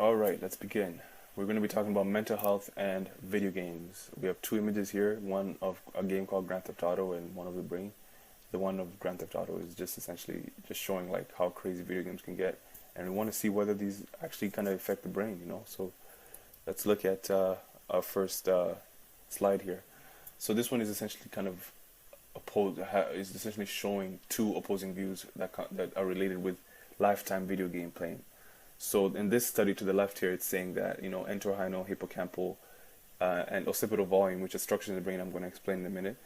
All right, let's begin. We're going to be talking about mental health and video games. We have two images here, one of a game called Grand Theft Auto and one of the brain. The one of Grand Theft Auto is just essentially just showing like how crazy video games can get, and we want to see whether these actually kind of affect the brain, So let's look at our first slide here. So this one is essentially kind of is essentially showing two opposing views that are related with lifetime video game playing. So in this study to the left here, it's saying that entorhinal, hippocampal, and occipital volume, which are structures in the brain I'm going to explain in a minute,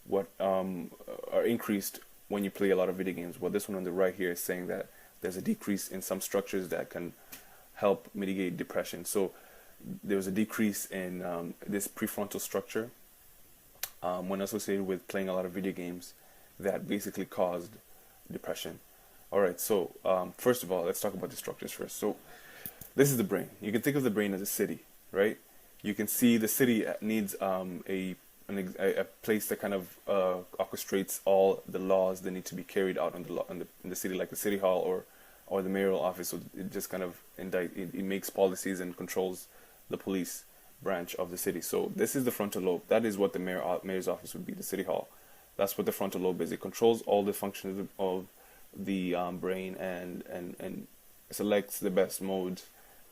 what are increased when you play a lot of video games. Well, this one on the right here is saying that there's a decrease in some structures that can help mitigate depression. So there was a decrease in this prefrontal structure when associated with playing a lot of video games that basically caused depression. Alright, so first of all, let's talk about the structures first. So this is the brain. You can think of the brain as a city, right? You can see the city needs a place that kind of orchestrates all the laws that need to be carried out in the city, like the city hall or the mayoral office. So it just kind of it makes policies and controls the police branch of the city. So this is the frontal lobe. That is what the mayor's office would be, the city hall. That's what the frontal lobe is. It controls all the functions of the brain and selects the best modes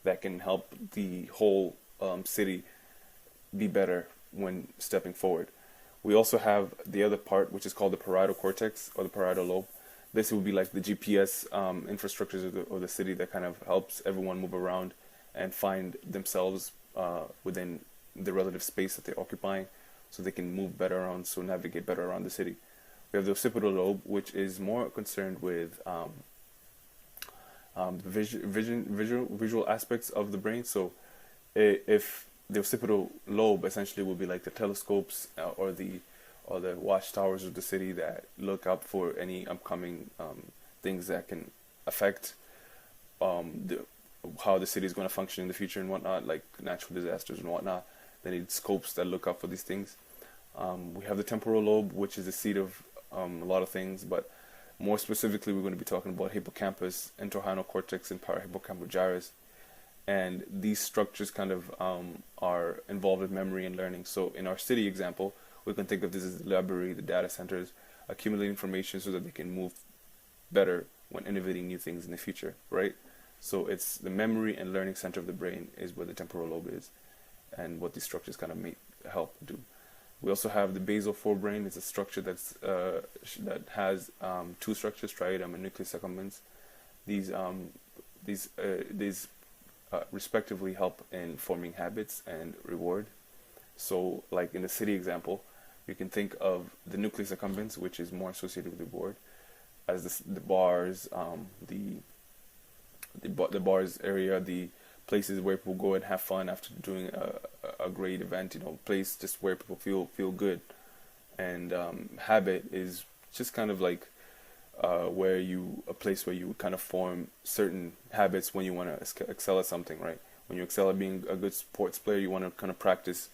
that can help the whole city be better when stepping forward. We also have the other part, which is called the parietal cortex or the parietal lobe. This will be like the GPS infrastructures of the city that kind of helps everyone move around and find themselves within the relative space that they're occupying, so they can move better around, so navigate better around the city. We have the occipital lobe, which is more concerned with visual aspects of the brain. So if the occipital lobe essentially will be like the telescopes or the watchtowers of the city that look up for any upcoming things that can affect how the city is going to function in the future and whatnot, like natural disasters and whatnot. They need scopes that look up for these things. We have the temporal lobe, which is the seat of a lot of things, but more specifically, we're going to be talking about hippocampus, entorhinal cortex, and parahippocampal gyrus. And these structures kind of are involved with memory and learning. So in our city example, we can think of this as the library, the data centers, accumulate information so that they can move better when innovating new things in the future, right? So it's the memory and learning center of the brain is where the temporal lobe is, and what these structures kind of help do. We also have the basal forebrain. It's a structure that has two structures, striatum and nucleus accumbens. These respectively help in forming habits and reward. So, like in the city example, you can think of the nucleus accumbens, which is more associated with reward, as the bars, the bars area, the places where people go and have fun after doing a great event, place just where people feel good. And habit is just kind of like a place where you kind of form certain habits when you want to excel at something, right? When you excel at being a good sports player, you want to kind of practice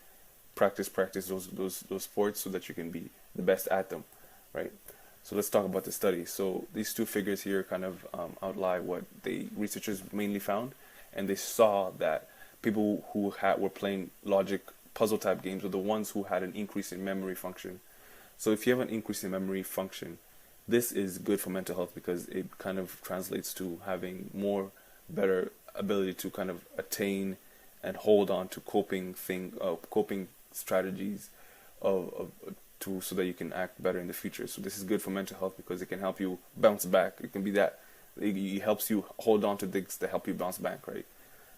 those sports so that you can be the best at them, right? So let's talk about the study. So these two figures here kind of outline what the researchers mainly found. And they saw that people who were playing logic puzzle type games were the ones who had an increase in memory function. So if you have an increase in memory function, this is good for mental health because it kind of translates to having better ability to kind of attain and hold on to coping strategies so that you can act better in the future. So this is good for mental health because it can help you bounce back. It can be that it helps you hold on to things that help you bounce back, right?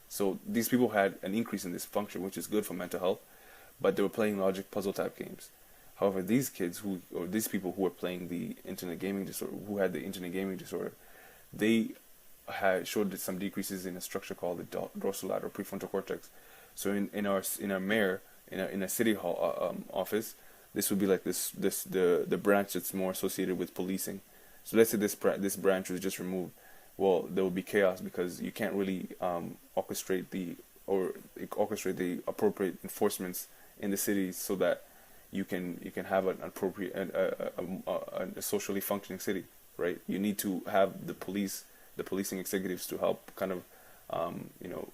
So these people had an increase in this function, which is good for mental health, but they were playing logic puzzle type games. However, these people who were playing the internet gaming disorder, they had showed some decreases in a structure called the dorsolateral prefrontal cortex. So in our mayor, in a city hall office, this would be like the branch that's more associated with policing. So let's say this branch was just removed. Well, there will be chaos because you can't really orchestrate the appropriate enforcements in the city so that you can have an appropriate a socially functioning city, right? You need to have the policing executives to help kind of you know,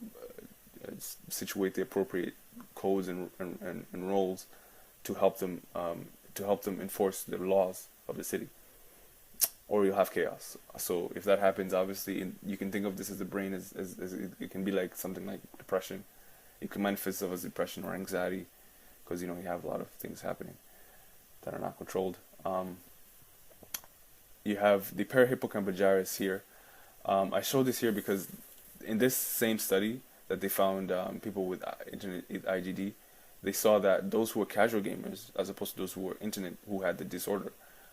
situate the appropriate codes and roles to help them enforce the laws of the city, or you'll have chaos. So if that happens, obviously, you can think of this as the brain as it can be like something like depression. It can manifest itself as depression or anxiety, because you have a lot of things happening that are not controlled. You have the parahippocampal gyrus here. I show this here because in this same study that they found people with internet IGD, they saw that those who were casual gamers, as opposed to those who were internet who had the disorder,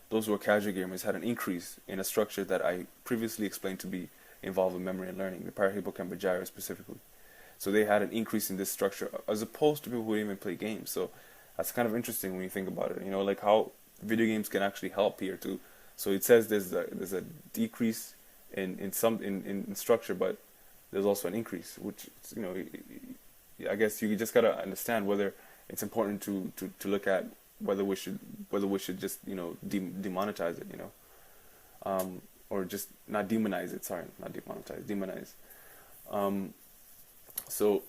those who were casual gamers had an increase in a structure that I previously explained to be involved with memory and learning, the parahippocampal gyrus specifically. So they had an increase in this structure as opposed to people who didn't even play games. So that's kind of interesting when you think about it. Like how video games can actually help here too. So it says there's a decrease in structure, but there's also an increase, which I guess you just gotta understand whether it's important to look at whether we should just demonetize it, or just not demonize it. Sorry, not demonetize, demonize. So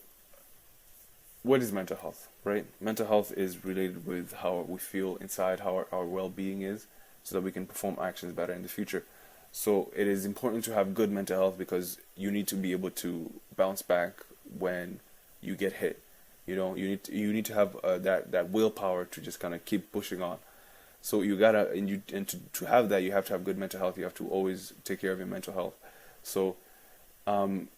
what is mental health, right? Mental health is related with how we feel inside, how our well-being is, so that we can perform actions better in the future. So it is important to have good mental health because you need to be able to bounce back when you get hit. You need to have that willpower to just kind of keep pushing on. So you gotta to have that, you have to have good mental health. You have to always take care of your mental health. So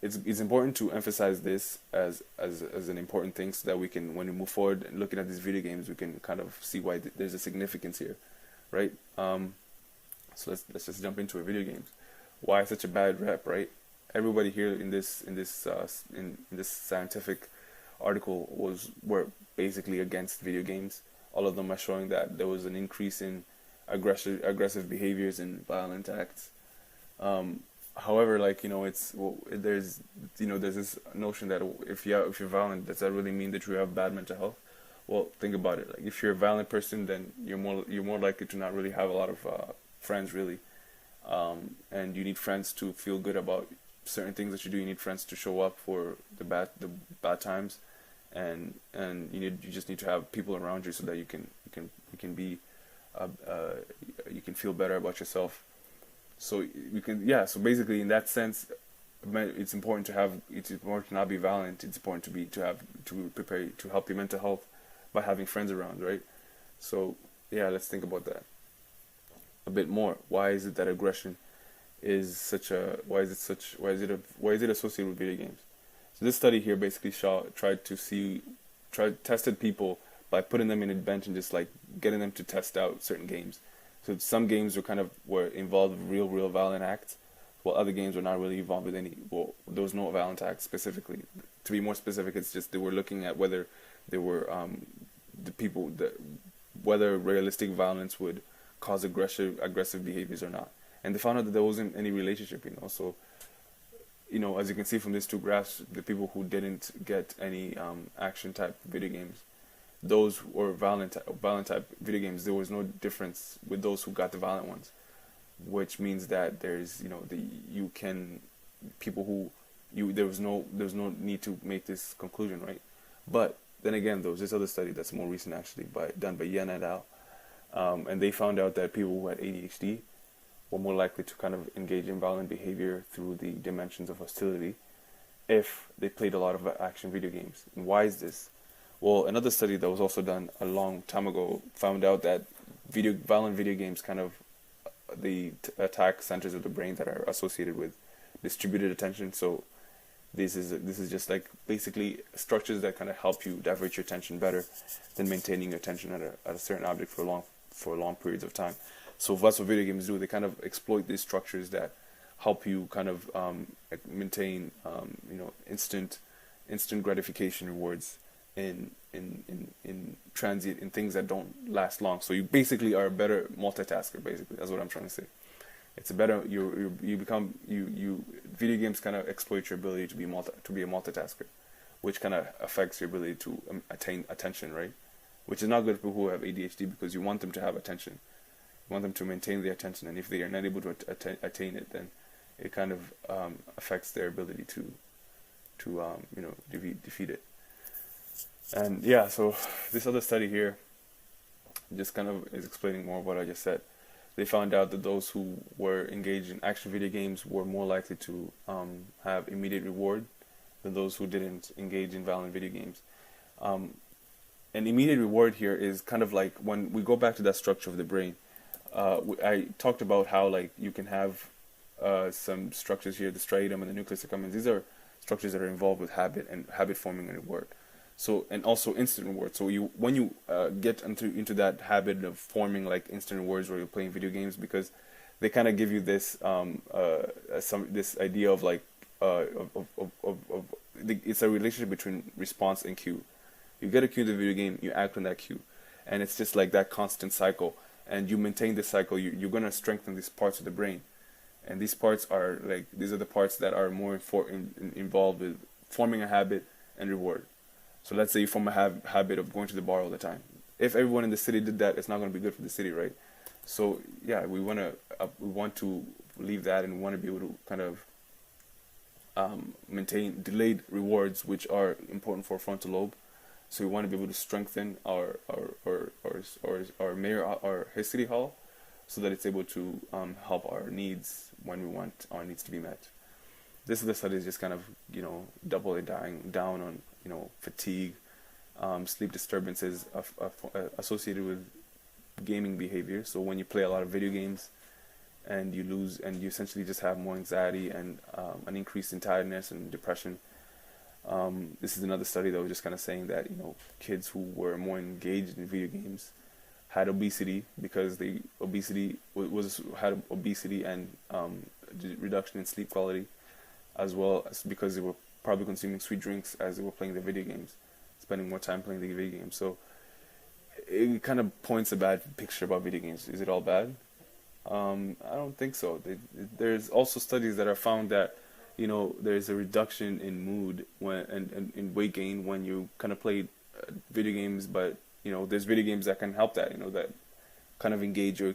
it's important to emphasize this as an important thing, so that we can, when we move forward and looking at these video games, we can kind of see why there's a significance here, right? So let's just jump into video games. Why such a bad rep, right? Everybody here in this scientific article were basically against video games. All of them are showing that there was an increase in aggressive behaviors and violent acts. However, there's this notion that if you're violent, does that really mean that you have bad mental health? Well, think about it. Like, if you're a violent person, then you're more likely to not really have a lot of friends, really, and you need friends to feel good about certain things that you do. You need friends to show up for the bad times, and you just need to have people around you so that you can feel better about yourself. So so basically, in that sense, it's important to not be violent. It's important to prepare to help your mental health by having friends around, right? So let's think about that a bit more. Why is it that aggression is associated with video games? So this study here basically tested people by putting them in a bench and just like getting them to test out certain games. So some games were involved with real violent acts, while other games were not really involved with any. Well, there was no violent acts specifically. To be more specific, it's just they were looking at whether there were whether realistic violence would cause aggressive behaviors or not. And they found out that there wasn't any relationship. So as you can see from these two graphs, the people who didn't get any action type video games, those were violent type video games, there was no difference with those who got the violent ones, which means that there's there was no need to make this conclusion, right? But then again, there was this other study that's more recent, actually, done by Yen et al. And they found out that people who had ADHD were more likely to kind of engage in violent behavior through the dimensions of hostility if they played a lot of action video games. And why is this? Well, another study that was also done a long time ago found out that violent video games attack centers of the brain that are associated with distributed attention. So this is just like basically structures that kind of help you divert your attention better than maintaining your attention at a certain object for long periods of time. So that's what video games do. They kind of exploit these structures that help you kind of maintain instant gratification rewards in transient, in things that don't last long. So you basically are a better multitasker. Basically, that's what I'm trying to say. It's a better video games kind of exploit your ability to be a multitasker, which kind of affects your ability to attain attention, right? Which is not good for people who have ADHD, because you want them to have attention. You want them to maintain their attention, and if they are not able to attain it, then it kind of affects their ability to defeat it. And yeah, so this other study here just kind of is explaining more of what I just said. They found out that those who were engaged in action video games were more likely to have immediate reward than those who didn't engage in violent video games. An immediate reward here is kind of like when we go back to that structure of the brain. I talked about how like you can have some structures here, the striatum and the nucleus accumbens. These are structures that are involved with habit forming and reward. So, and also instant reward. So when you get into that habit of forming like instant rewards where you're playing video games, because they kind of give you this this idea of like it's a relationship between response and cue. You get a cue in the video game, you act on that cue, and it's just like that constant cycle. And you maintain this cycle, you're gonna strengthen these parts of the brain, and these parts are like these are the parts that are more involved with forming a habit and reward. So let's say you form a habit of going to the bar all the time. If everyone in the city did that, it's not going to be good for the city, right? So yeah, we want to leave that, and we want to be able to kind of maintain delayed rewards, which are important for frontal lobe. So we want to be able to strengthen our city hall, so that it's able to help our needs when we want our needs to be met. This is the study is just kind of doubling down on fatigue, sleep disturbances associated with gaming behavior. So when you play a lot of video games and you lose, and you essentially just have more anxiety and an increase in tiredness and depression. This is another study that was just kind of saying that kids who were more engaged in video games had obesity, because the obesity had obesity and reduction in sleep quality, as well as because they were probably consuming sweet drinks as they were playing the video games, spending more time playing the video games. So it kind of points a bad picture about video games. Is it all bad? I don't think so. There's also studies that are found that there's a reduction in mood and in weight gain when you kind of play video games, but there's video games that can help that, that kind of engage your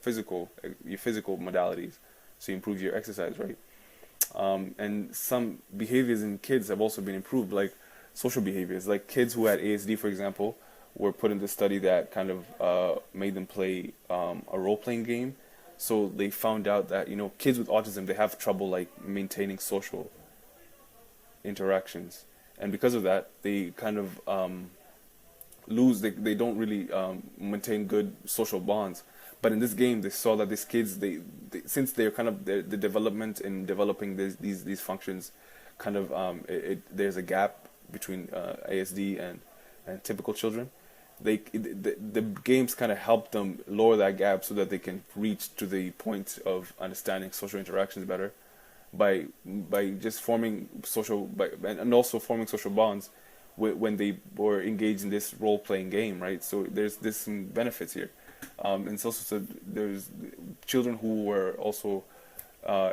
physical modalities, so you improve your exercise, right? And some behaviors in kids have also been improved, like social behaviors. Like kids who had ASD, for example, were put in this study that kind of made them play a role-playing game. So they found out that kids with autism, they have trouble like maintaining social interactions, and because of that, they kind of lose. They don't really maintain good social bonds. But in this game, they saw that these kids, they since they're kind of the development in developing these functions, kind of there's a gap between ASD and typical children. The games kind of help them lower that gap so that they can reach to the point of understanding social interactions better, by just forming and also forming social bonds when they were engaged in this role-playing game, right? So there's some benefits here. And it's also so there's children who were also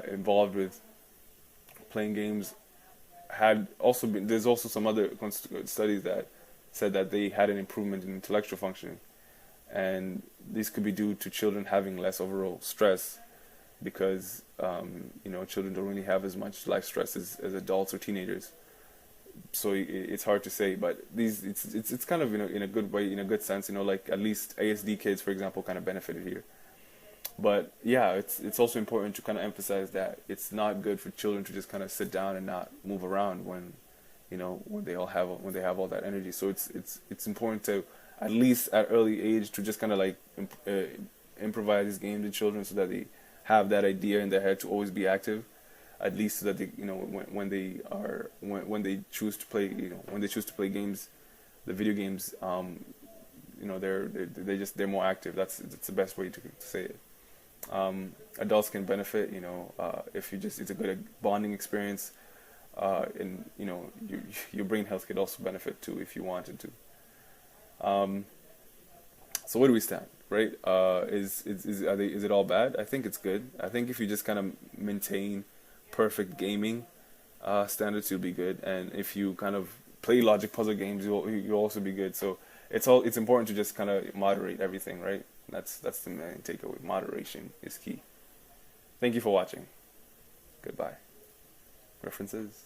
involved with playing games had also been. There's also some other studies that said that they had an improvement in intellectual functioning, and this could be due to children having less overall stress, because children don't really have as much life stress as adults or teenagers. So it's hard to say, but it's kind of in a good way, in a good sense, like at least ASD kids, for example, kind of benefited here. But yeah, it's also important to kind of emphasize that it's not good for children to just kind of sit down and not move around when they have all that energy. So it's important to, at least at early age, to just kind of like improvise these games in children, so that they have that idea in their head to always be active, at least so that they when they choose to play games, the video games, they're more active. That's the best way to say it. Adults can benefit, if it's a good bonding experience, and your brain health could also benefit too if you wanted to. So where do we stand, right? Is it all bad? I think it's good. I think if you just kind of maintain perfect gaming standards, you'll be good, and if you kind of play logic puzzle games, you'll also be good. So it's important to just kind of moderate everything, right? That's the main takeaway. Moderation is key. Thank you for watching. Goodbye. References.